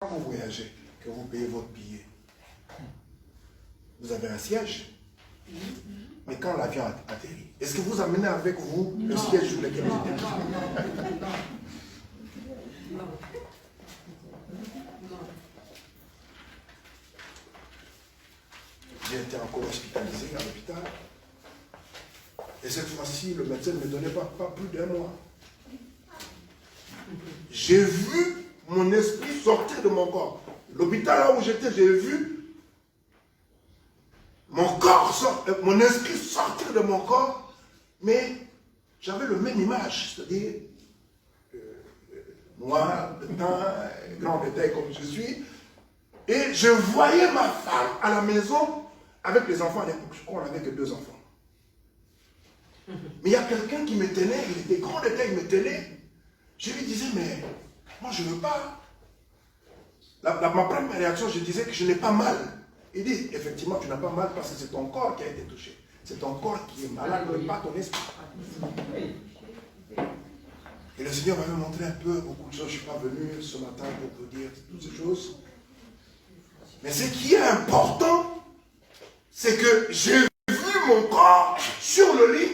Quand vous voyagez, que vous payez votre billet, vous avez un siège. Mais quand l'avion atterrit, est-ce que vous amenez avec vous le siège sur lequel vous êtes? Non. J'ai été encore hospitalisé à l'hôpital. Et cette fois-ci, le médecin ne me donnait pas plus d'un mois. J'ai vu mon esprit sortir de mon corps. L'hôpital là où j'étais, j'ai vu mon esprit sortir de mon corps, mais j'avais le même image, c'est-à-dire moi, grand détail comme je suis, et je voyais ma femme à la maison avec les enfants. À l'époque, je crois qu'on n'avait que 2 enfants. Mais il y a quelqu'un qui me tenait, il était grand détail, il me tenait. Je lui disais, mais moi je ne veux pas. Ma première réaction, je disais que je n'ai pas mal. Il dit, effectivement, tu n'as pas mal parce que c'est ton corps qui a été touché. C'est ton corps qui est malade, mais pas ton esprit. Et le Seigneur m'avait montré un peu beaucoup de choses. Je ne suis pas venu ce matin pour vous dire toutes ces choses. Mais ce qui est important, c'est que j'ai vu mon corps sur le lit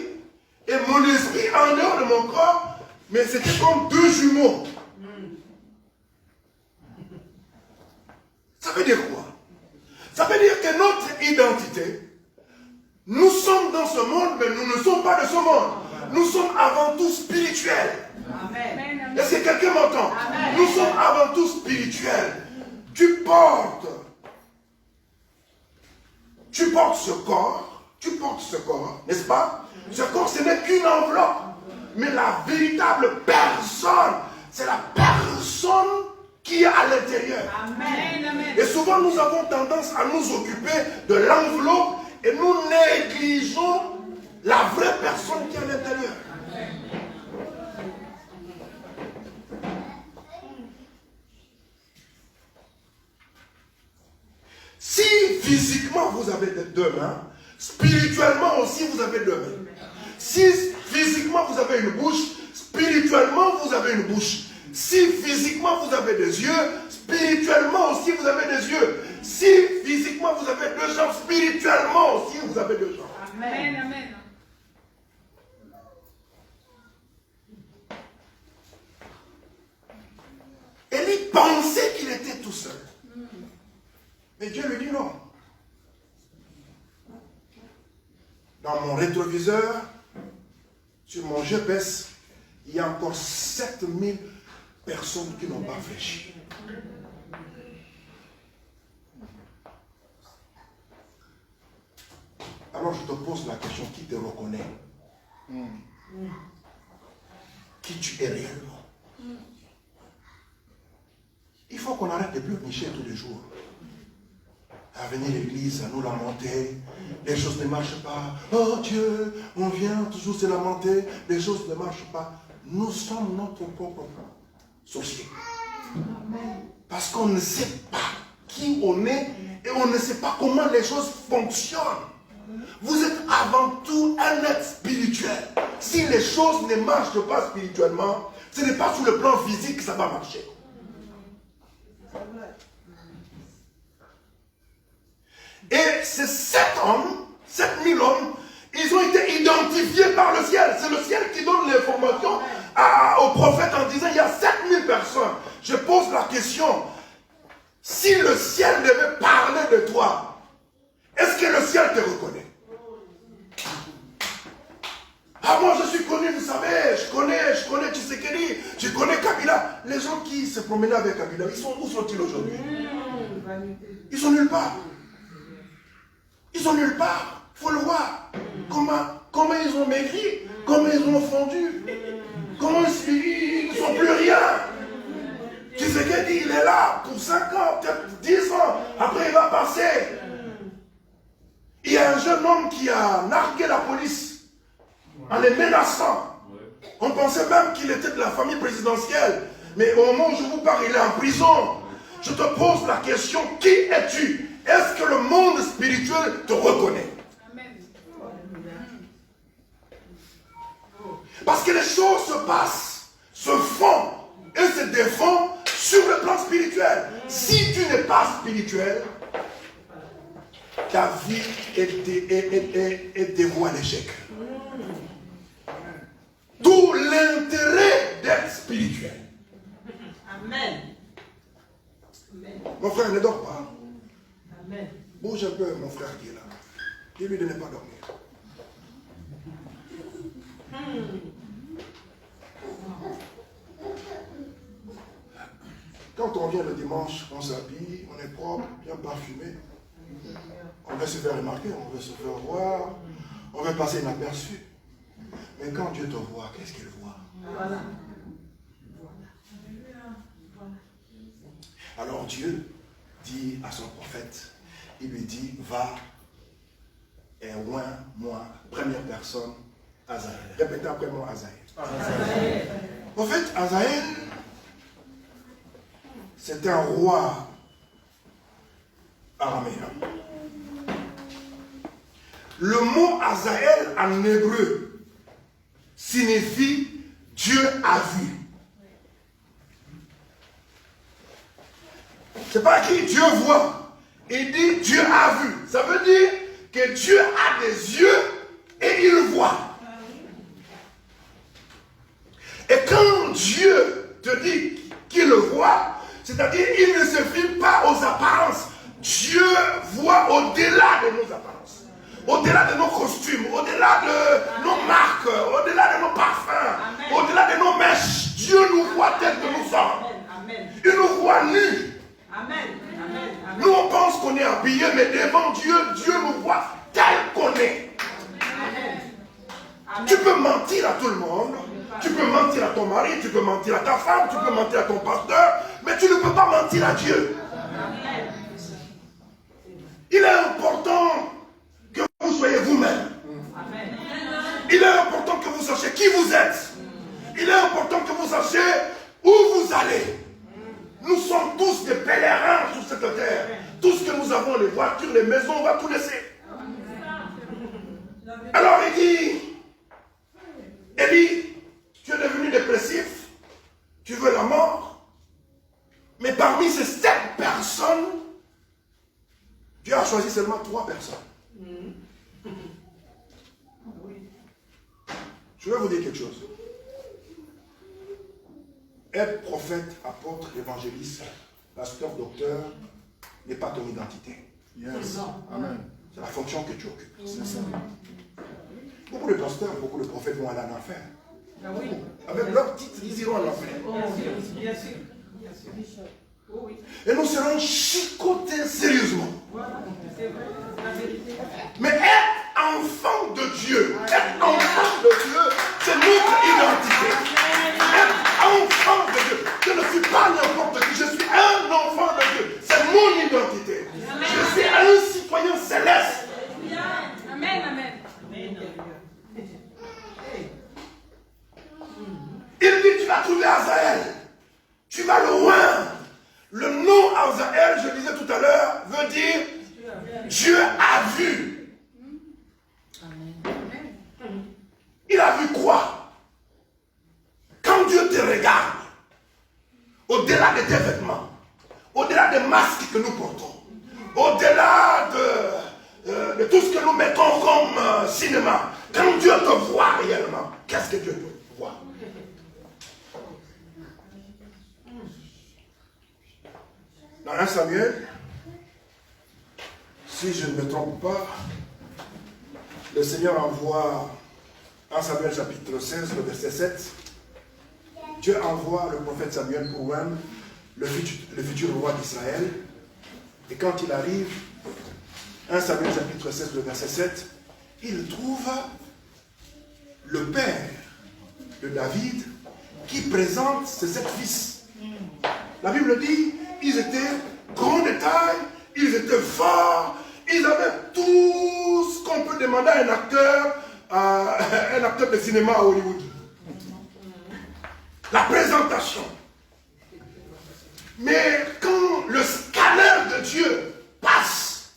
et mon esprit en dehors de mon corps, mais c'était comme 2 jumeaux. Ça veut dire quoi? Ça veut dire que notre identité, nous sommes dans ce monde, mais nous ne sommes pas de ce monde. Nous sommes avant tout spirituels. Amen. Est-ce que quelqu'un m'entend? Nous sommes avant tout spirituels. Tu portes ce corps, n'est-ce pas? Ce corps, ce n'est qu'une enveloppe. Mais la véritable personne, c'est la personne qui est à l'intérieur. Et souvent, nous avons tendance à nous occuper de l'enveloppe et nous négligeons la vraie personne qui est à l'intérieur. Si physiquement vous avez 2 mains, spirituellement aussi vous avez 2 mains. Si physiquement vous avez une bouche, spirituellement vous avez une bouche. Si physiquement vous avez des yeux, spirituellement aussi vous avez des yeux. Si physiquement vous avez 2 jambes, spirituellement aussi vous avez 2 jambes. Amen, amen. Élie pensait qu'il était tout seul. Mais Dieu lui dit non. Dans mon rétroviseur, sur mon GPS, il y a encore 7000 personnes qui n'ont pas fléchi. Alors je te pose la question, qui te reconnaît? Qui tu es réellement? Il faut qu'on arrête de pleurnicher tous les jours. À venir à l'église, à nous lamenter, les choses ne marchent pas. Oh Dieu, on vient toujours se lamenter, les choses ne marchent pas. Nous sommes notre propre sorcier. Parce qu'on ne sait pas qui on est et on ne sait pas comment les choses fonctionnent. Vous êtes avant tout un être spirituel. Si les choses ne marchent pas spirituellement, ce n'est pas sur le plan physique que ça va marcher. Et ces 7000 hommes, ils ont été identifiés par le ciel. C'est le ciel qui donne l'information au prophète en disant, il y a 7000 personnes. Je pose la question, si le ciel devait parler de toi, est-ce que le ciel te reconnaît? Ah, moi je suis connu, vous savez, je connais Tshisekedi, je connais Kabila. Les gens qui se promenaient avec Kabila, où sont-ils aujourd'hui? Ils sont nulle part. Ils sont nulle part. Il faut le voir. Comment ils ont maigri, comment ils ont fondu, comment ils ne sont plus rien. Tshisekedi, il est là pour 5 ans, peut-être 10 ans. Après, il va passer. Il y a un jeune homme qui a nargué la police en les menaçant. On pensait même qu'il était de la famille présidentielle. Mais au moment où je vous parle, il est en prison. Je te pose la question, qui es-tu? Est-ce que le monde spirituel te reconnaît? Amen. Parce que les choses se passent, se font et se défendent sur le plan spirituel. Si tu n'es pas spirituel, ta vie est dévouée à l'échec. Tout l'intérêt d'être spirituel. Amen. Mon frère ne dort pas. Amen. Bouge un peu, mon frère qui est là. Dis-lui de ne pas dormir. Quand on vient le dimanche, on s'habille, on est propre, bien parfumé. On veut se faire remarquer, on veut se faire voir, on veut passer inaperçu. Mais quand Dieu te voit, qu'est-ce qu'il voit? Voilà. Alors Dieu dit à son prophète, il lui dit, va et oint moi, première personne, Azaël. Répétez après moi, Azaël. En fait, Azaël, c'était un roi araméen. Le mot Azaël en hébreu signifie Dieu a vu. C'est pas qui Dieu voit. Il dit Dieu a vu. Ça veut dire que Dieu a des yeux et il voit. Et quand Dieu te dit qu'il le voit, c'est-à-dire il ne se fie pas aux apparences. Dieu voit au-delà de nos apparences. Au-delà de nos costumes, au-delà de nos marques, au-delà de nos parfums, au-delà de nos mèches. Dieu nous voit tel que nous sommes. Il nous voit nus. Nous on pense qu'on est habillé, mais devant Dieu, Dieu nous voit tel qu'on est. Tu peux mentir à tout le monde, tu peux mentir à ton mari, tu peux mentir à ta femme, tu peux mentir à ton pasteur, mais tu ne peux pas mentir à Dieu. Il est important que vous soyez vous-même. Il est important que vous sachiez qui vous êtes. Il est important que vous sachiez où vous allez. Nous sommes tous des pèlerins sur cette terre. Tout ce que nous avons, les voitures, les maisons, on va tout laisser. Alors il dit, Élie, tu es devenu dépressif, tu veux la mort, mais parmi ces 7 personnes, Dieu a choisi seulement 3 personnes. Je vais vous dire quelque chose. Être prophète, apôtre, évangéliste, pasteur, docteur, n'est pas ton identité. Yes. Amen. C'est la fonction que tu occupes. C'est ça. Beaucoup de pasteurs, beaucoup de prophètes vont aller en enfer. Ah oui. Avec leur titre, ils iront en enfer. Bien sûr. Bien sûr. Oh oui. Et nous serons chicotés sérieusement. Voilà. C'est vrai. C'est la vérité. Mais être enfant de Dieu, être enfant de Dieu, c'est notre identité. Être enfant de Dieu. Je ne suis pas n'importe qui, je suis un enfant de Dieu. C'est mon identité. Je suis un citoyen céleste. Amen, amen. Il dit, tu vas trouver Azaël. Tu vas le oindre. Le nom Azaël, je disais tout à l'heure, veut dire Dieu a vu. Il a vu quoi? Quand Dieu te regarde, au-delà de tes vêtements, au-delà des masques que nous portons, au-delà de tout ce que nous mettons comme cinéma, quand Dieu te voit réellement, qu'est-ce que Dieu te voit? Dans 1 Samuel, si je ne me trompe pas, le Seigneur envoie, 1 Samuel chapitre 16, le verset 7, Dieu envoie le prophète Samuel pour oindre le futur roi d'Israël. Et quand il arrive, 1 Samuel chapitre 16, le verset 7, il trouve le père de David qui présente ses 7 fils. La Bible dit, ils étaient grands de taille, ils étaient forts, ils avaient tout ce qu'on peut demander à un acteur de cinéma à Hollywood. La présentation. Mais quand le scanner de Dieu passe,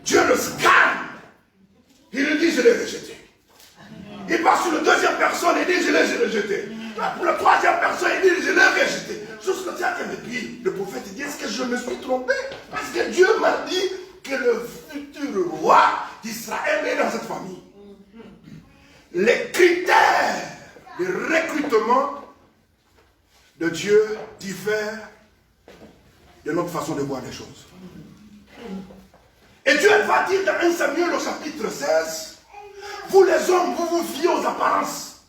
Dieu le scanne, il lui dit, je l'ai rejeté. Il passe sur la 2e personne et dit, je l'ai rejeté. Pour la 3e personne, il dit, je l'ai rejeté. Jusqu'au 4e, et puis le prophète dit, est-ce que je me suis trompé. Parce que Dieu m'a dit que le futur roi d'Israël est dans cette famille. Les critères de recrutement de Dieu diffèrent de notre façon de voir les choses. Et Dieu va dire dans 1 Samuel au chapitre 16, vous les hommes, vous vous fiez aux apparences.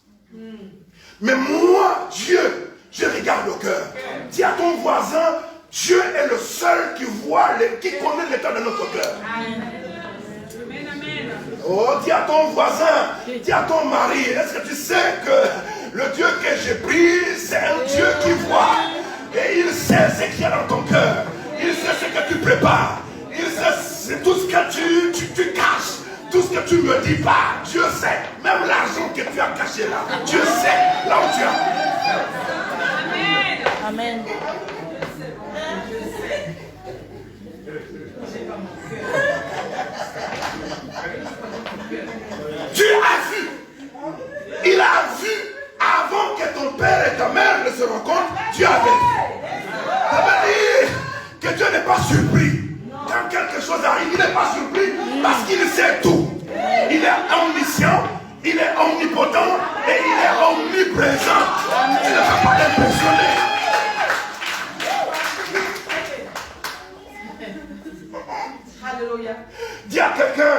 Mais moi, Dieu, je regarde au cœur. Dis à ton voisin, Dieu est le seul qui voit, qui connaît l'état de notre cœur. Oh, dis à ton voisin, dis à ton mari, est-ce que tu sais que le Dieu que j'ai pris, c'est un Dieu qui voit. Et il sait ce qu'il y a dans ton cœur. Il sait ce que tu prépares. Il sait tout ce que tu caches. Tout ce que tu ne me dis pas, Dieu sait. Même l'argent que tu as caché là, Dieu sait là où tu es. Amen. Dieu a vu. Il a vu avant que ton père et ta mère ne se rencontrent. Dieu avait vu. Ça veut dire que Dieu n'est pas surpris. Quand quelque chose arrive, il n'est pas surpris parce qu'il sait tout. Il est omniscient, il est omnipotent et il est omniprésent. Tu ne vas pas l'impressionner. Alléluia. Dis à quelqu'un,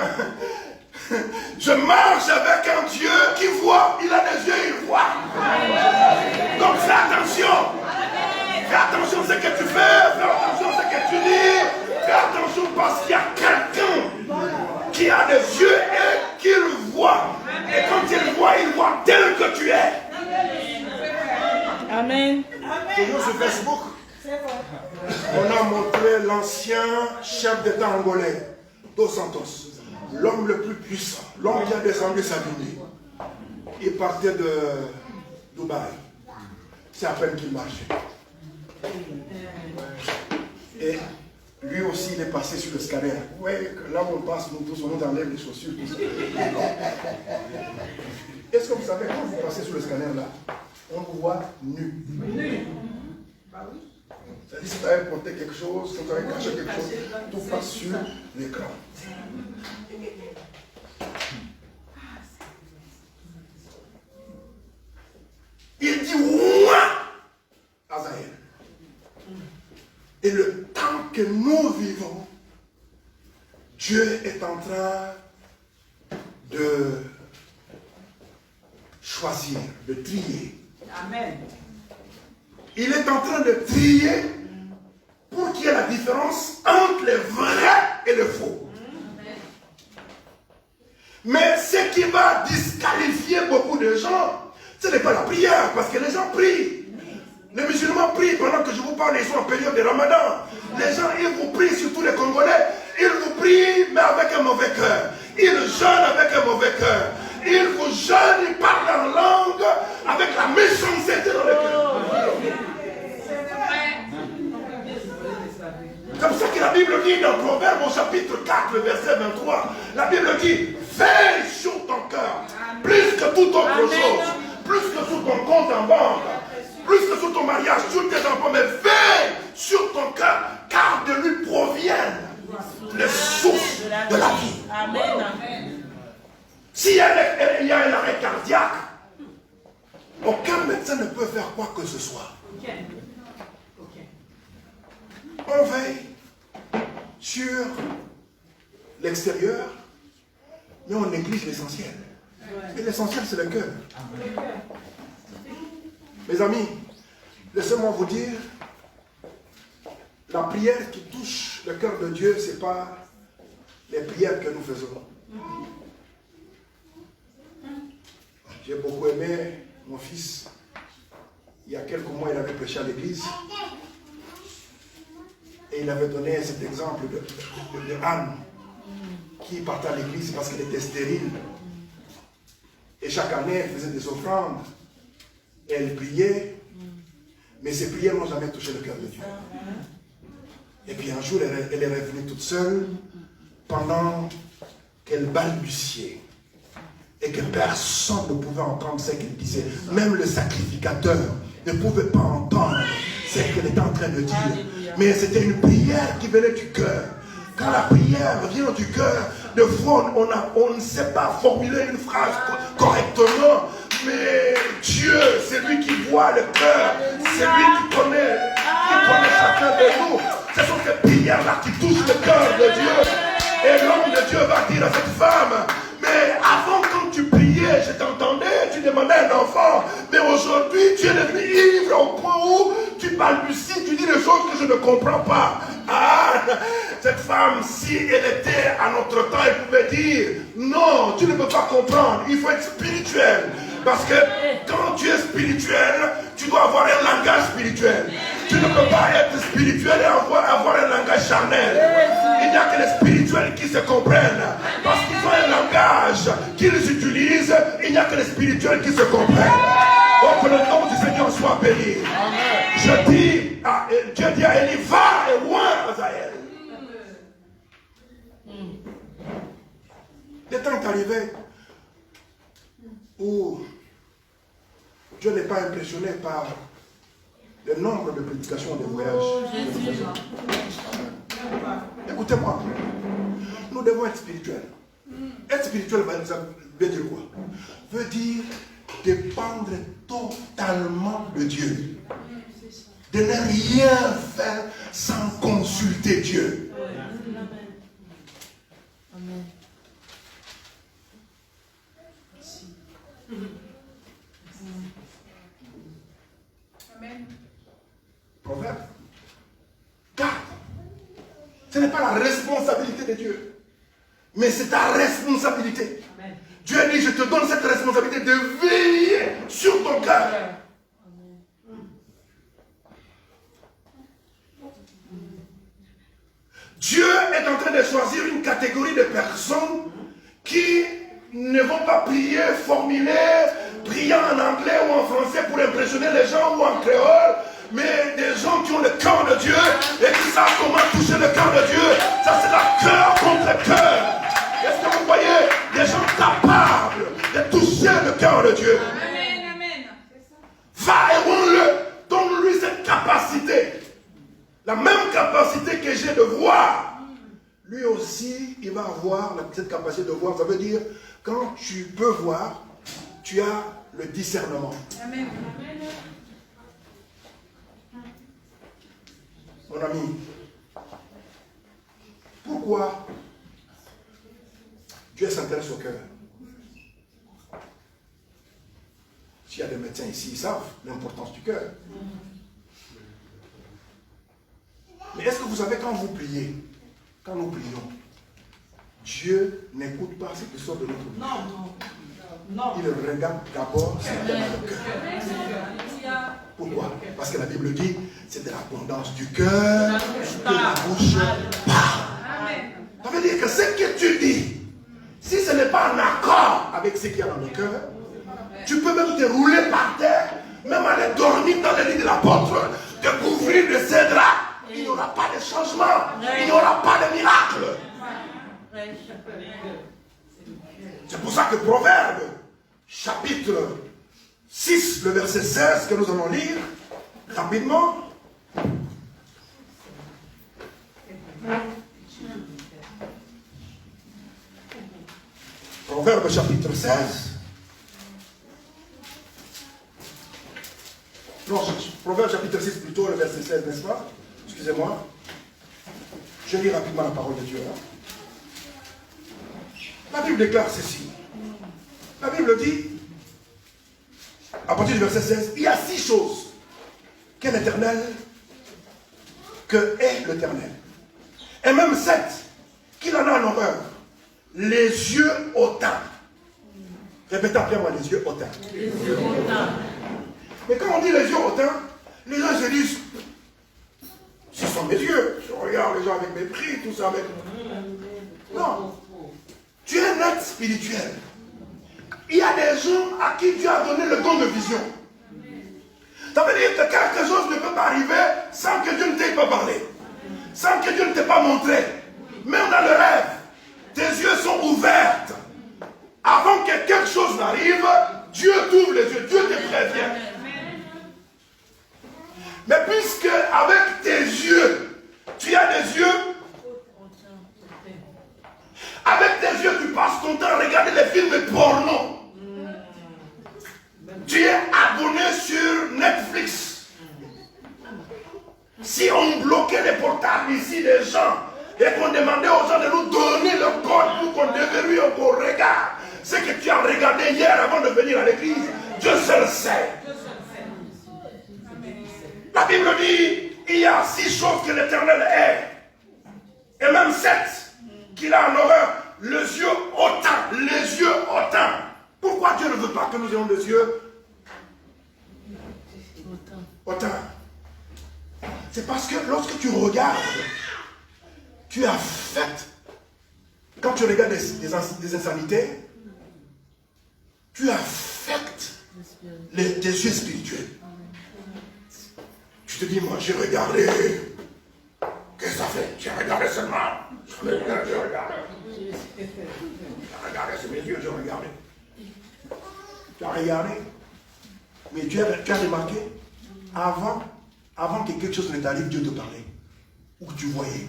je marche avec un Dieu qui voit. Il a des yeux, il voit. Donc fais attention. Fais attention à ce que tu fais, fais attention à ce que tu dis. Fais attention parce qu'il y a quelqu'un qui a des yeux et qui le voit. Et quand il voit tel que tu es. Amen. Toujours sur Facebook, on a montré l'ancien chef d'État angolais, Dos Santos, l'homme le plus puissant, l'homme qui a descendu sa vie. Il partait de Dubaï. C'est à peine qu'il marchait. Et lui aussi, il est passé sur le scanner. Vous voyez que là où on passe, nous tous, on nous enlève les chaussures. Est-ce que vous savez, quand vous passez sur le scanner là, on vous voit nu. Bah oui. C'est-à-dire, si vous avez porté quelque chose, si vous avez caché quelque chose, tout passe sur l'écran. Il dit, ouah, Azaël. Et le temps que nous vivons, Dieu est en train de choisir, de trier. Amen. Il est en train de trier pour qu'il y ait la différence entre les vrais et les faux. Mais ce qui va disqualifier beaucoup de gens, ce n'est pas la prière, parce que les gens prient. Les musulmans prient pendant que je vous parle, ils sont en période de Ramadan. Les gens, ils vous prient, surtout les Congolais, ils vous prient, mais avec un mauvais cœur. Ils jeûnent avec un mauvais cœur. Ils vous jeûnent, ils parlent en langue, avec la méchanceté dans le cœur. C'est comme ça que la Bible dit dans Proverbe au chapitre 4, verset 23. La Bible dit, veille sur ton cœur, plus que toute autre chose, plus que sur ton compte en banque, plus que sur ton mariage, sur tes enfants, mais veille sur ton cœur, car de lui proviennent les sources de la vie. Amen. S'il y a un arrêt cardiaque, aucun médecin ne peut faire quoi que ce soit. On veille sur l'extérieur, mais on néglige l'essentiel. Et l'essentiel, c'est le cœur. Mes amis, laissez-moi vous dire, la prière qui touche le cœur de Dieu, ce n'est pas les prières que nous faisons. J'ai beaucoup aimé mon fils. Il y a quelques mois, il avait prêché à l'église. Et il avait donné cet exemple de Anne qui partait à l'église parce qu'elle était stérile. Et chaque année, elle faisait des offrandes. Et elle priait. Mais ses prières n'ont jamais touché le cœur de Dieu. Et puis un jour, elle est revenue toute seule pendant qu'elle balbutiait. Et que personne ne pouvait entendre ce qu'elle disait. Même le sacrificateur ne pouvait pas entendre ce qu'elle était en train de dire. Mais c'était une prière qui venait du cœur. Quand la prière vient du cœur, de fois on ne sait pas formuler une phrase correctement, mais Dieu, c'est lui qui voit le cœur, c'est lui qui connaît chacun de nous. Ce sont ces prières-là qui touchent le cœur de Dieu. Et l'homme de Dieu va dire à cette femme, mais avant quand tu priais, je t'entendais, tu demandais un enfant, mais aujourd'hui tu es devenu ivre au point où tu balbuties, tu dis des choses que je ne comprends pas. Ah, cette femme, si elle était à notre temps, elle pouvait dire, non, tu ne peux pas comprendre, il faut être spirituel. Parce que quand tu es spirituel, tu dois avoir un langage spirituel. Tu ne peux pas être spirituel et avoir un langage charnel. Il n'y a que les spirituels qui se comprennent. Parce qu'ils ont un langage qu'ils utilisent, il n'y a que les spirituels qui se comprennent. Oh, que le nom du Seigneur soit béni. Je dis, Dieu dit à Élie, va et oint Azaël. Le temps est arrivé où Dieu n'est pas impressionné par le nombre de prédications des voyages. Écoutez-moi, nous devons être spirituels. Être spirituel veut dire quoi? Veut dire dépendre totalement de Dieu. De ne rien faire sans consulter Dieu. Amen. Amen. Proverbe 4. Ce n'est pas la responsabilité de Dieu, mais c'est ta responsabilité. Amen. Dieu dit, je te donne cette responsabilité de veiller sur ton cœur. Dieu est en train de choisir une catégorie de personnes qui ne vont pas prier, formuler, prier en anglais ou en français pour impressionner les gens ou en créole, mais des gens qui ont le cœur de Dieu et qui savent comment toucher le cœur de Dieu. Ça sera cœur contre cœur. Est-ce que vous voyez des gens capables de toucher le cœur de Dieu? Amen, amen. Va et ouvre-le. Donne-lui cette capacité. La même capacité que j'ai de voir. Lui aussi, il va avoir cette capacité de voir. Ça veut dire, quand tu peux voir, tu as le discernement. Amen. Mon ami, pourquoi Dieu s'intéresse au cœur? S'il y a des médecins ici, ils savent l'importance du cœur. Mais est-ce que vous savez, quand vous priez, quand nous prions, Dieu n'écoute pas ce qui sort de notre bouche. Non. Il regarde d'abord ce qu'il y a dans le cœur. Pourquoi? Parce que la Bible dit, c'est de l'abondance du cœur que la bouche parle. Ça veut dire que ce que tu dis, si ce n'est pas en accord avec ce qu'il y a dans le cœur, tu peux même te rouler par terre, même aller dormir dans le lit de l'apôtre, te couvrir de ses draps. Il n'y aura pas de changement, il n'y aura pas de miracle. C'est pour ça que Proverbe, chapitre 6, le verset 16, que nous allons lire rapidement. Proverbe chapitre 16. Non, Proverbe chapitre 6 plutôt, le verset 16, n'est-ce pas? Excusez-moi. Je lis rapidement la parole de Dieu. La Bible déclare ceci. La Bible dit, à partir du verset 16, il y a 6 choses qu'est l'Éternel, que est l'Éternel. Et même 7 qu'il en a en horreur. Les yeux hautains. Répétez après moi, les yeux hautains. Les yeux hautains. Mais quand on dit les yeux hautains, les gens se disent, ce sont mes yeux. Je regarde les gens avec mépris, tout ça avec... Non. Tu es un être spirituel. Il y a des gens à qui Dieu a donné le don de vision. Ça veut dire que quelque chose ne peut pas arriver sans que Dieu ne t'ait pas parlé. Sans que Dieu ne t'ait pas montré. Même dans le rêve, tes yeux sont ouverts. Avant que quelque chose n'arrive, Dieu t'ouvre les yeux, Dieu te prévient. Mais puisque avec tes yeux, Tu as des yeux. Avec tes yeux, tu passes ton temps à regarder les films porno. Tu es abonné sur Netflix. Si on bloquait les portables ici des gens et qu'on demandait aux gens de nous donner le code pour qu'on déverrouille qu'on regarde ce que tu as regardé hier avant de venir à l'église, Dieu seul sait. La Bible dit, il y a 6 choses que l'Éternel est. Et même 7 qu'il a en horreur. Les yeux hautains. Les yeux hautains. Pourquoi Dieu ne veut pas que nous ayons des yeux hautains? C'est parce que lorsque tu regardes, tu affectes. Quand tu regardes des insanités, tu affectes tes yeux spirituels. Tu te dis, moi j'ai regardé. Qu'est-ce que ça fait? J'ai regardé seulement. J'ai regardé. J'ai regardé, c'est mes yeux, j'ai regardé. Tu as regardé. Mais tu as remarqué, avant que quelque chose ne t'arrive, Dieu te parlait. Ou que tu voyais.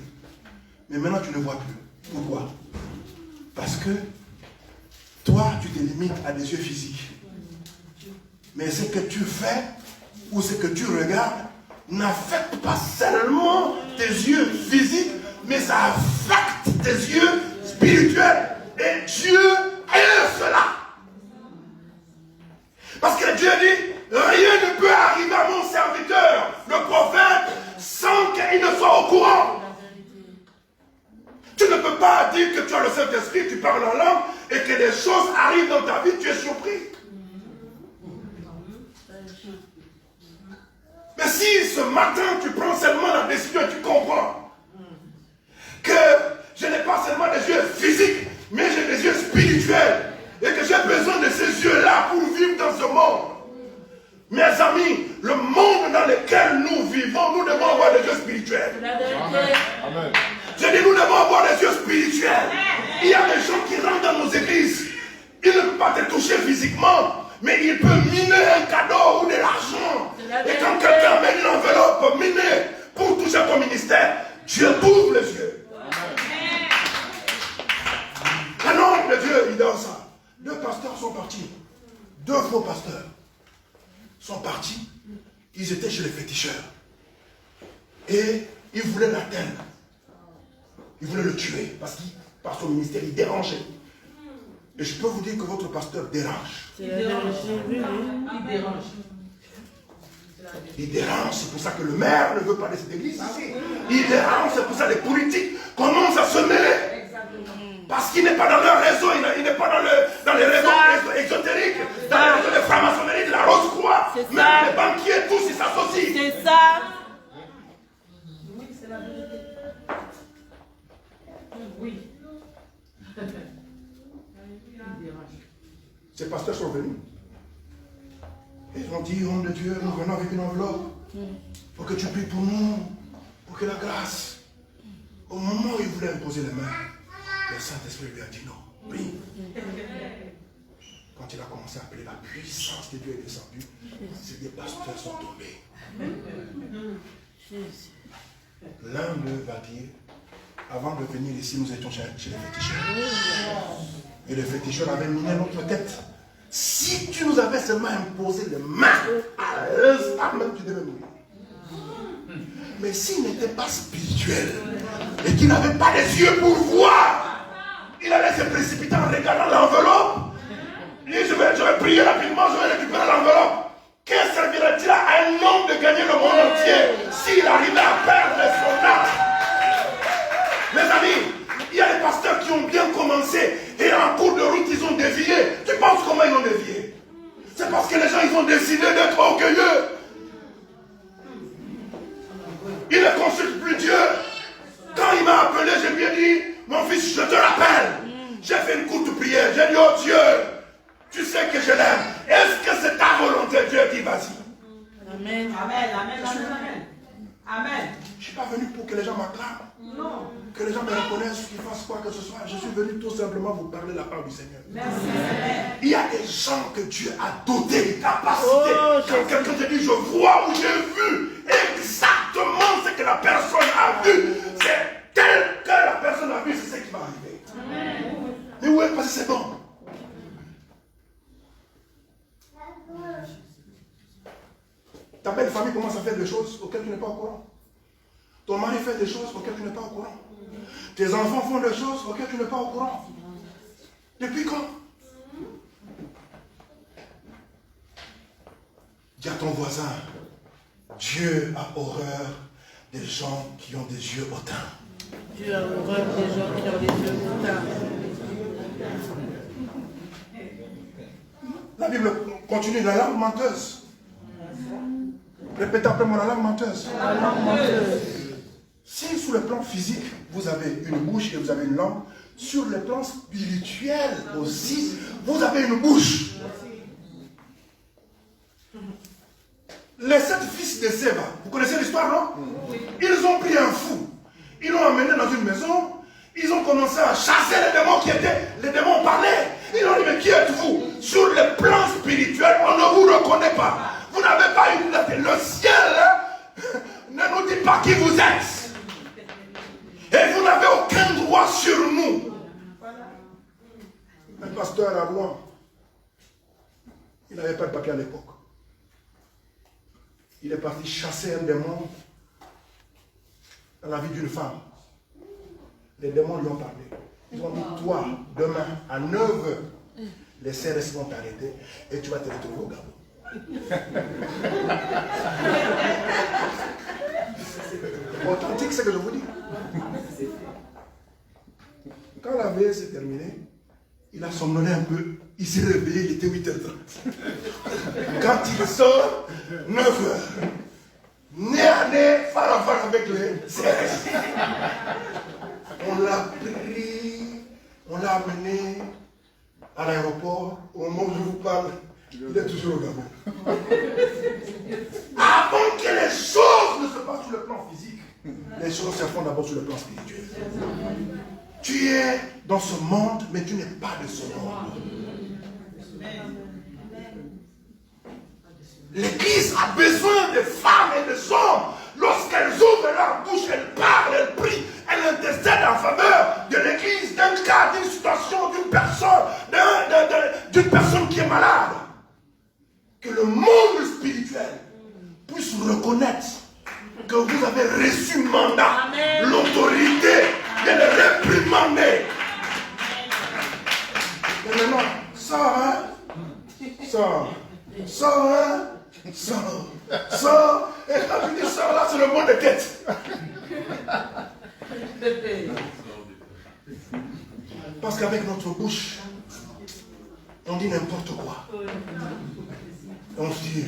Mais maintenant tu ne vois plus. Pourquoi? Parce que toi, tu te limites à des yeux physiques. Mais ce que tu fais ou ce que tu regardes n'affecte pas seulement tes yeux physiques, mais ça affecte tes yeux spirituels. Et Dieu aime cela. Parce que Dieu dit, rien ne peut arriver à mon serviteur, le prophète, sans qu'il ne soit au courant. Tu ne peux pas dire que tu as le Saint-Esprit, tu parles en langue, et que des choses arrivent dans ta vie, tu es surpris. Mais si ce matin tu prends seulement la décision et tu comprends que je n'ai pas seulement des yeux physiques, mais j'ai des yeux spirituels, et que j'ai besoin de ces yeux-là pour vivre dans ce monde. Mes amis, le monde dans lequel nous vivons, nous devons avoir des yeux spirituels. Amen. Je dis, nous devons avoir des yeux spirituels. Il y a des gens qui rentrent dans nos églises. Ils ne peuvent pas te toucher physiquement, mais ils peuvent miner un cadeau ou de l'argent. Et quand quelqu'un met une enveloppe minée pour toucher ton ministère, Dieu t'ouvre les yeux. Un homme de Dieu, il donne ça. 2 pasteurs sont partis. 2 faux pasteurs sont partis. Ils étaient chez les féticheurs. Et ils voulaient l'atteindre. Ils voulaient le tuer parce qu'il, par son ministère, il dérangeait. Et je peux vous dire que votre pasteur dérange. Il dérange. Il dérange, c'est pour ça que le maire ne veut pas de cette église ici. Il dérange, c'est pour ça que les politiques commencent à se mêler. Parce qu'il n'est pas dans leur réseau, il n'est pas dans les réseaux exotériques, dans les réseaux de franc-maçonnerie, de la Rose-Croix. Même les banquiers, tous, ils s'associent. C'est ça. Oui, c'est la vérité. Oui. Ces pasteurs sont venus. Ils ont dit, homme de Dieu, nous venons avec une enveloppe pour que tu pries pour nous, pour que la grâce. Au moment où il voulait imposer les mains, le Saint-Esprit lui a dit non, prie. Quand il a commencé à appeler, la puissance de Dieu est descendue. Ces des pasteurs sont tombés. L'un d'eux va dire, avant de venir ici, nous étions chez les féticheurs. Et les féticheurs avaient miné notre tête. Si tu nous avais seulement imposé les mains, à l'instant même, tu devais mourir. Mais s'il n'était pas spirituel et qu'il n'avait pas les yeux pour voir, il allait se précipiter en regardant l'enveloppe. Et je vais prier rapidement, je vais récupérer l'enveloppe. Qu'est-ce servirait-il à un homme de gagner le monde entier s'il arrivait à perdre son âme? Mes amis, il y a des pasteurs qui ont bien commencé et en cours de route ils ont dévié. Tu penses comment ils ont dévié? C'est parce que les gens ils ont décidé d'être orgueilleux. Ils ne consultent plus Dieu. Quand il m'a appelé, je lui ai dit, mon fils, je te rappelle. J'ai fait une courte prière. J'ai dit, oh Dieu, tu sais que je l'aime. Est-ce que c'est ta volonté? Dieu dit, vas-y. Amen. Amen. Amen. Amen. Amen. Je ne suis pas venu pour que les gens m'acclament. Non. Que les gens me reconnaissent, qu'ils fassent quoi que ce soit. Je suis venu tout simplement vous parler la part du Seigneur. Merci. Il y a des gens que Dieu a dotés de capacités. Quand quelqu'un te dit, je vois ou j'ai vu exactement ce que que la personne a vu, c'est tel que la personne a vu, c'est ce qui va arriver. Mais où est passé, c'est bon. Ta belle famille commence à faire des choses auxquelles tu n'es pas au courant. Ton mari fait des choses auxquelles tu n'es pas au courant. Tes enfants font des choses auxquelles tu n'es pas au courant. Depuis quand? Dis à ton voisin, Dieu a horreur des gens qui ont des yeux hautains. Dieu a horreur des gens qui ont des yeux hautains. La Bible continue, la langue menteuse. Répétez après moi, la langue menteuse. La langue menteuse. Si sur le plan physique, vous avez une bouche et vous avez une langue, sur le plan spirituel aussi, vous avez une bouche. Les 7 fils de Séba, vous connaissez l'histoire, non? Ils ont pris un fou, ils l'ont amené dans une maison, ils ont commencé à chasser les démons qui étaient, les démons parlaient. Ils ont dit, mais qui êtes-vous? Sur le plan spirituel, on ne vous reconnaît pas. Vous n'avez pas une identité. Le ciel ne nous dit pas qui vous êtes. Et vous n'avez aucun droit sur nous. Un pasteur à Rouen, il n'avait pas de papier à l'époque. Il est parti chasser un démon dans la vie d'une femme. Les démons lui ont parlé. Ils ont dit, toi, demain, à 9h, les CRS vont t'arrêter et tu vas te retrouver au Gabon. Authentique, c'est ce que je vous dis. Quand la veille s'est terminée, il a somnolé un peu, il s'est réveillé, il était 8h30. Quand il sort, 9h. Nez à nez, phare à phare avec les CRS. On l'a pris, on l'a amené à l'aéroport. Au moment où je vous parle, il est toujours au Gabon. Avant que les choses ne se passent sur le plan physique, les choses se font d'abord sur le plan spirituel. Tu es dans ce monde, mais tu n'es pas de ce monde. L'Église a besoin de femmes et de hommes. Lorsqu'elles ouvrent leur bouche, elles parlent, elles prient, elles intercèdent en faveur de l'Église, d'un cas, d'une situation, d'une personne qui est malade. Que le monde spirituel puisse reconnaître que vous avez reçu mandat, l'autorité de le réprimander. Mais maintenant, sors, hein? Sors, sors, hein? Sors, sors. Et quand tu dis sors là, c'est le mot de tête. Parce qu'avec notre bouche, on dit n'importe quoi. On se dit.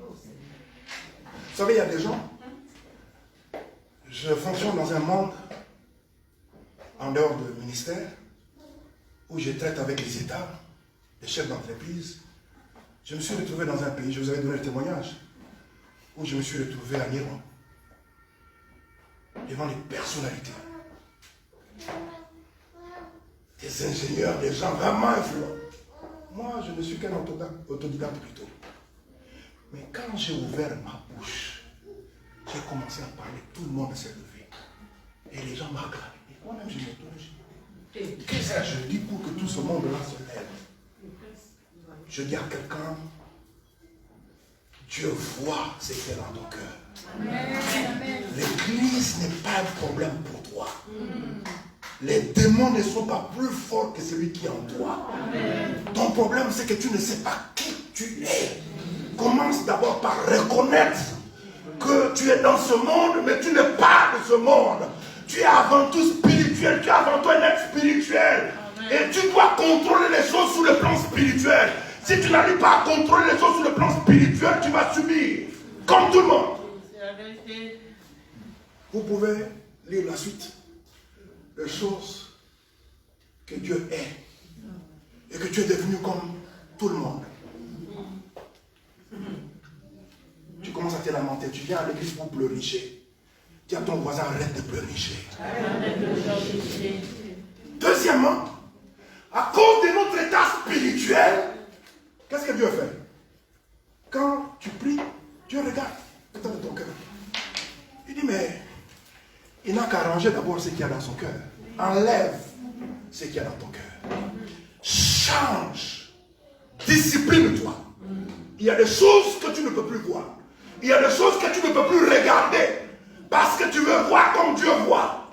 Vous savez, il y a des gens. Je fonctionne dans un monde en dehors du ministère où je traite avec les États, les chefs d'entreprise. Je me suis retrouvé dans un pays, je vous avais donné le témoignage, où je me suis retrouvé à Iran, devant des personnalités, des ingénieurs, des gens vraiment influents. Moi, je ne suis qu'un autodidacte plutôt. Mais quand j'ai ouvert ma bouche, j'ai commencé à parler, tout le monde s'est levé. Et les gens m'acclament. Et moi-même, je me tourne. Qu'est-ce que je dis pour que tout ce monde-là se lève? Je dis à quelqu'un, Dieu voit ce qu'il y a dans ton cœur. L'église n'est pas un problème pour toi. Les démons ne sont pas plus forts que celui qui est en toi. Ton problème, c'est que tu ne sais pas qui tu es. Commence d'abord par reconnaître que tu es dans ce monde, mais tu n'es pas de ce monde. Tu es avant tout spirituel, tu es avant tout un être spirituel. Et tu dois contrôler les choses sur le plan spirituel. Si tu n'arrives pas à contrôler les choses sur le plan spirituel, tu vas subir, comme tout le monde. Vous pouvez lire la suite. Les choses que Dieu est. Et que tu es devenu comme tout le monde. Tu commences à te lamenter. Tu viens à l'église pour pleurnicher. Dis à ton voisin, arrête de pleurnicher. Deuxièmement, à cause de notre état spirituel, qu'est-ce que Dieu fait? Quand tu pries, Dieu regarde. L'état de ton cœur. Il dit, mais il n'a qu'à arranger d'abord ce qu'il y a dans son cœur. Enlève ce qu'il y a dans ton cœur. Change. Discipline-toi. Il y a des choses que tu ne peux plus voir. Il y a des choses que tu ne peux plus regarder. Parce que tu veux voir comme Dieu voit.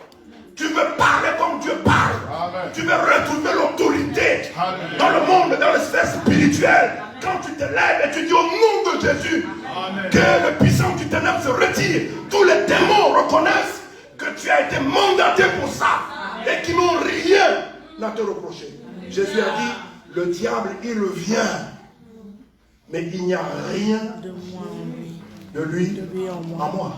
Tu veux parler comme Dieu parle. Amen. Tu veux retrouver l'autorité dans le monde, dans le sphère spirituel. Quand tu te lèves et tu dis au nom de Jésus, amen, que le puissant du ténèbre se retire. Tous les démons reconnaissent que tu as été mandaté pour ça. Amen. Et qu'ils n'ont rien à te reprocher. Amen. Jésus a dit, le diable, il vient. Mais il n'y a rien de lui en moi.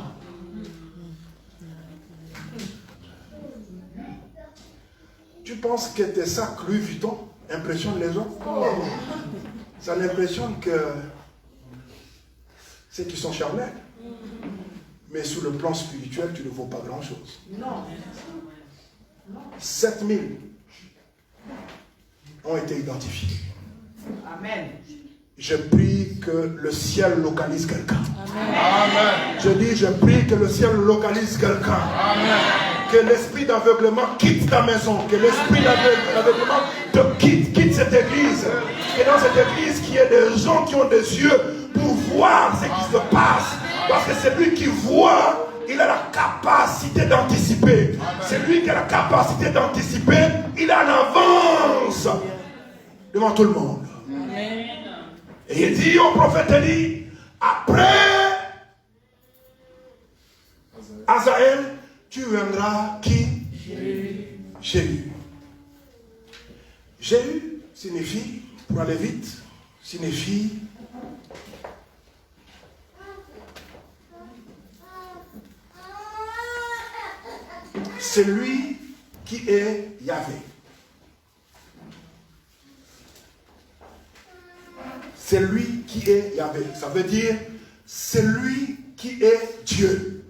Tu penses que tes sacs Louis Vuitton impressionnent les gens? Ça n'impressionne que ceux qui sont charnels. Mais sur le plan spirituel, tu ne vaux pas grand-chose. 7000 ont été identifiés. Amen. Je prie que le ciel localise quelqu'un. Amen. Je dis, je prie que le ciel localise quelqu'un. Amen. Que l'esprit d'aveuglement quitte ta maison. Que l'esprit d'aveuglement te quitte cette église. Et dans cette église, qu'il y ait des gens qui ont des yeux pour voir ce qui se passe. Parce que c'est lui qui voit, il a la capacité d'anticiper. C'est lui qui a la capacité d'anticiper. Il est en avance devant tout le monde. Amen. Et il dit au prophète Élie, après Azaël, tu viendras qui? Jéhu. Jéhu signifie, pour aller vite, signifie celui qui est Yahvé. C'est lui qui est Yahvé. Ça veut dire, c'est lui qui est Dieu.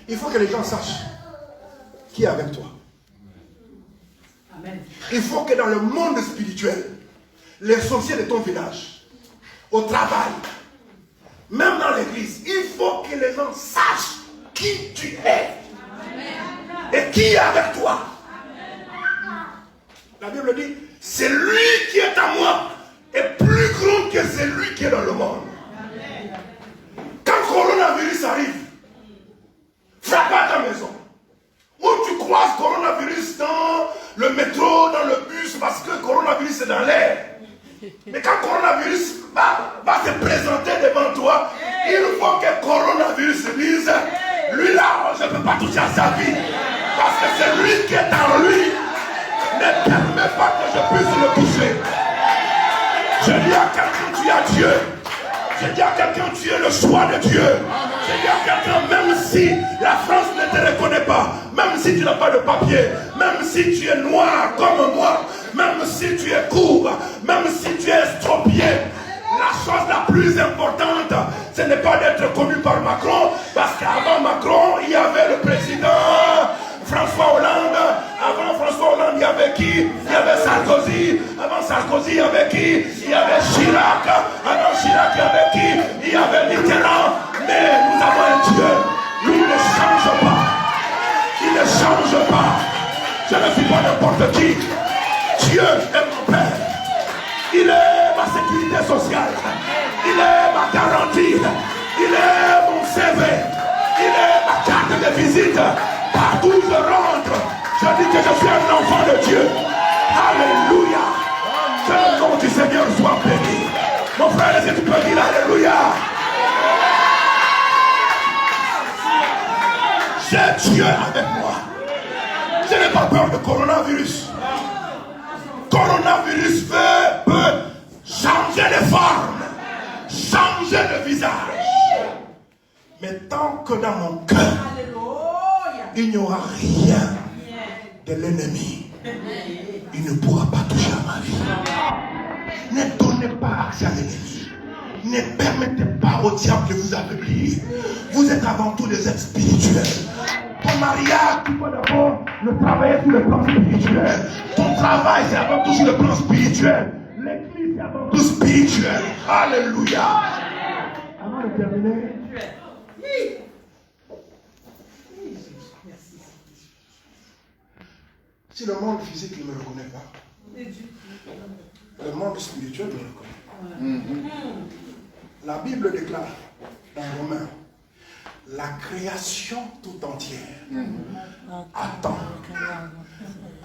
Il faut que les gens sachent qui est avec toi. Amen. Il faut que dans le monde spirituel, les sorciers de ton village, au travail, même dans l'église, il faut que les gens sachent qui tu es. Amen. Et qui est avec toi. La Bible dit, c'est lui qui est à moi est plus grand que celui qui est dans le monde. Amen. Quand le coronavirus arrive, frappe à ta maison. Ou tu croises coronavirus dans le métro, dans le bus, parce que le coronavirus est dans l'air. Mais quand le coronavirus va se présenter devant toi, il faut que le coronavirus dise, lui là, je ne peux pas toucher à sa vie. Parce que c'est lui qui est en lui. Ne permet pas que je puisse le toucher. Je dis à quelqu'un, tu es Dieu. Je dis à quelqu'un, tu es le choix de Dieu. Je dis à quelqu'un, même si la France ne te reconnaît pas, même si tu n'as pas de papier, même si tu es noir comme moi, même si tu es court, même si tu es estropié, la chose la plus importante, ce n'est pas d'être connu par Macron, parce qu'avant Macron, il y avait le président François Hollande. Avant François Hollande, il y avait qui? Il y avait Sarkozy. Avant Sarkozy, il y avait qui? Il y avait Chirac. Avant Chirac, il y avait qui? Il y avait Mitterrand. Mais nous avons un Dieu. Lui ne change pas. Il ne change pas. Je ne suis pas n'importe qui. Dieu est mon Père. Il est ma sécurité sociale. Il est ma garantie. Il est mon CV. Il est ma carte de visite. Partout où je rentre, je dis que je suis un enfant de Dieu. Alléluia. Que le nom du Seigneur soit béni. Mon frère, est-ce que tu peux dire Alléluia? J'ai Dieu avec moi. Je n'ai pas peur de coronavirus. Coronavirus peut changer de forme, changer de visage. Mais tant que dans mon cœur, il n'y aura rien de l'ennemi, il ne pourra pas toucher à ma vie. Ne donnez pas accès à l'ennemi. Ne permettez pas au diable de vous affaiblir. Vous êtes avant tout des êtres spirituels. Ton mariage, tu dois d'abord le travailler sur le plan spirituel. Ton travail, c'est avant tout sur le plan spirituel. L'église, c'est tout spirituel. Alléluia. Avant de terminer, si le monde physique ne me reconnaît pas, le monde spirituel me reconnaît. La Bible déclare dans Romains, la création tout entière attend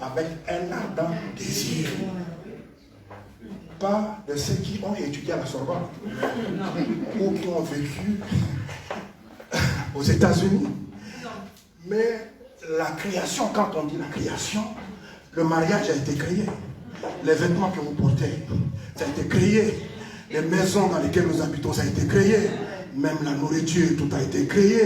avec un ardent désir. Pas de ceux qui ont étudié à la Sorbonne ou qui ont vécu aux États-Unis. Mais la création, quand on dit la création, le mariage a été créé. Les vêtements que vous portez, ça a été créé. Les maisons dans lesquelles nous habitons, ça a été créé. Même la nourriture, tout a été créé.